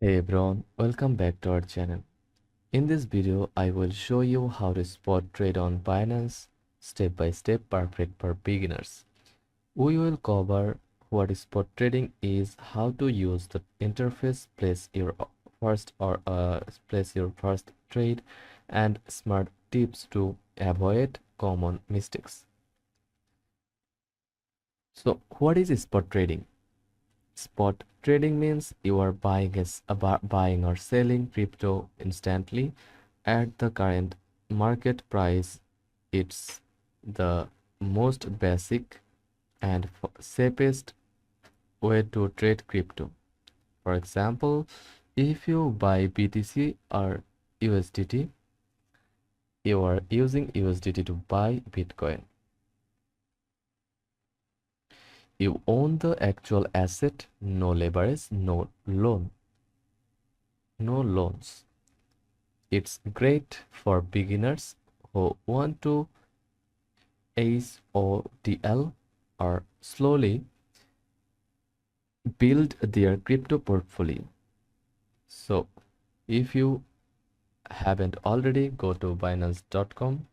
Hey everyone, welcome back to our channel. In this video, I will show you how to spot trade on Binance step by step, perfect for beginners. We will cover what spot trading is, how to use the interface, place your first trade, and smart tips to avoid common mistakes. So, what is spot trading? Spot trading means you are buying or selling crypto instantly at the current market price. It's the most basic and safest way to trade crypto. For example, if you buy BTC or USDT, you are using USDT to buy Bitcoin. You own the actual asset, no leverage, no loans. It's great for beginners who want to ace OTL or slowly build their crypto portfolio. So, if you haven't already, go to Binance.com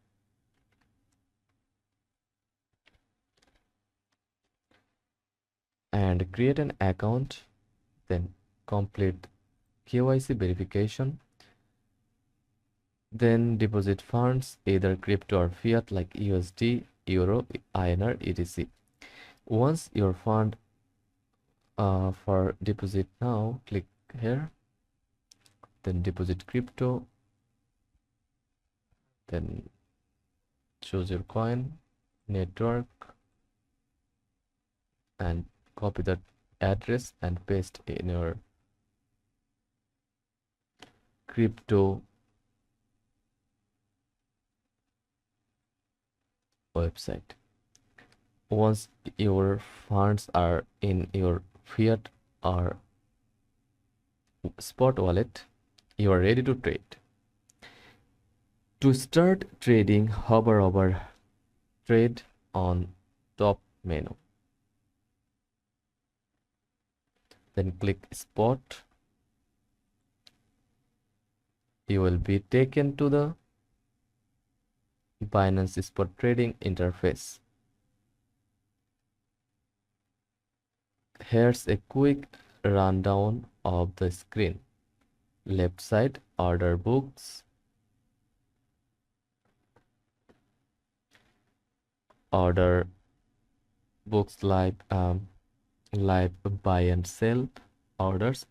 and create an account, then complete KYC verification, then deposit funds, either crypto or fiat like USD, Euro, INR, etc. Once your fund for deposit now, click here, then deposit crypto, then choose your coin, network, and copy that address and paste in your crypto website. Once your funds are in your fiat or spot wallet, you are ready to trade. To start trading, hover over trade on top menu. Then click spot. You will be taken to the Binance spot trading interface. Here's a quick rundown of the screen. Left side, order books, order books live buy and sell orders,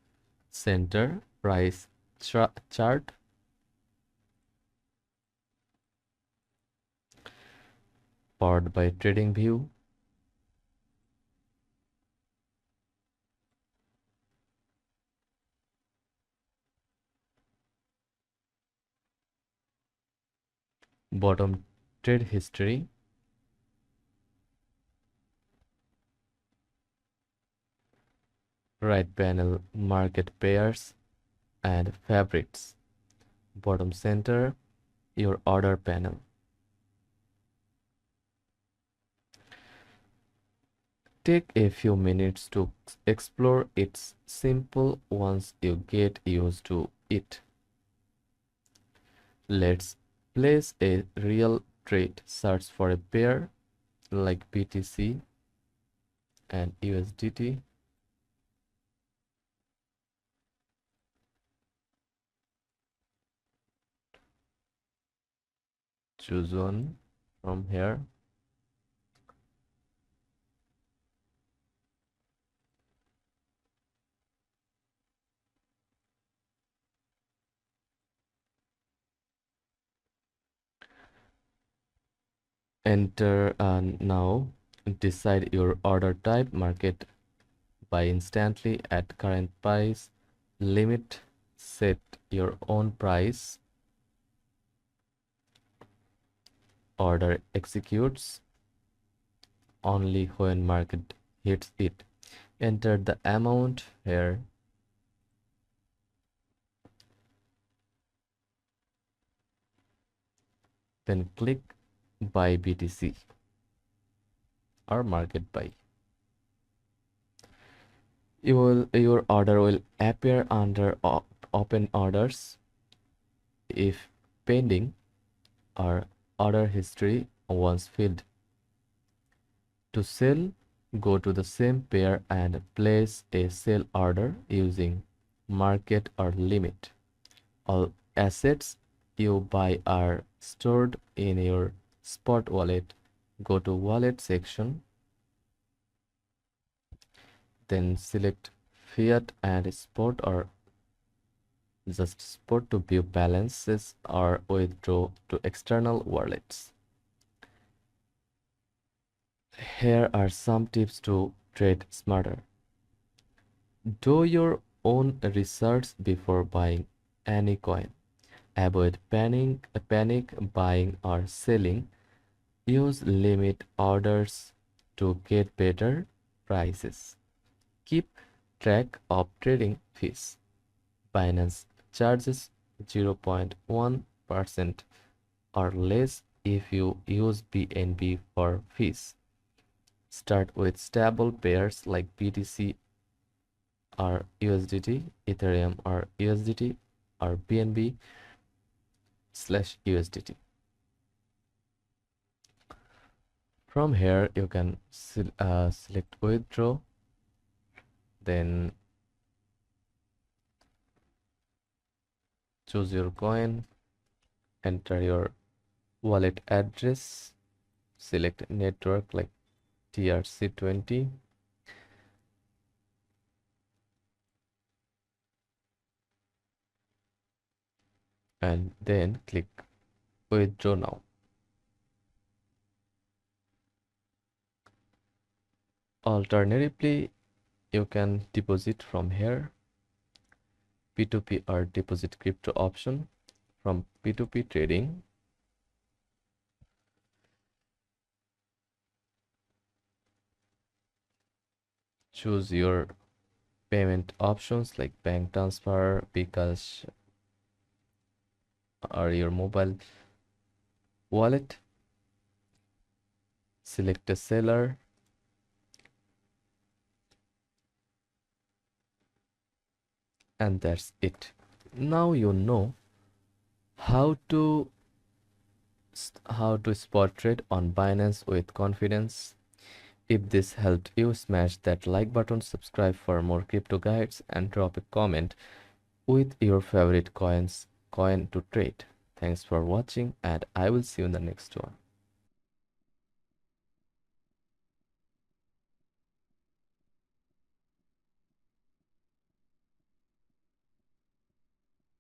center, price chart, powered by trading view, bottom trade history, right panel market pairs and favorites, bottom center your order panel. Take a few minutes to explore. It's simple once you get used to it. Let's place a real trade. Search for a pair like BTC and USDT. Choose one from here. Enter now. Decide your order type. Market buy instantly at current price. Limit. Set your own price. Order executes only when market hits it. Enter the amount here. Then click buy BTC or market buy. Your order will appear under open orders if pending or order history once filled. To sell, go to the same pair and place a sell order using market or limit. All assets you buy are stored in your spot wallet. Go to wallet section, then select fiat and spot or just spot to view balances or withdraw to external wallets. Here are some tips to trade smarter. Do your own research before buying any coin. Avoid panic buying or selling. Use limit orders to get better prices. Keep track of trading fees. Binance charges 0.1% or less if you use BNB for fees. Start with stable pairs like BTC or USDT, Ethereum or USDT, or BNB slash USDT. From here, you can select withdraw, then choose your coin, enter your wallet address, select network like TRC20, and then click withdraw now. Alternatively, you can deposit from here, P2P or deposit crypto option. From P2P trading, choose your payment options like bank transfer, because or your mobile wallet. Select a seller, and that's it. Now you know how to spot trade on Binance with confidence. If this helped you, smash that like button, subscribe for more crypto guides, and drop a comment with your favorite coin to trade. Thanks for watching, and I will see you in the next one.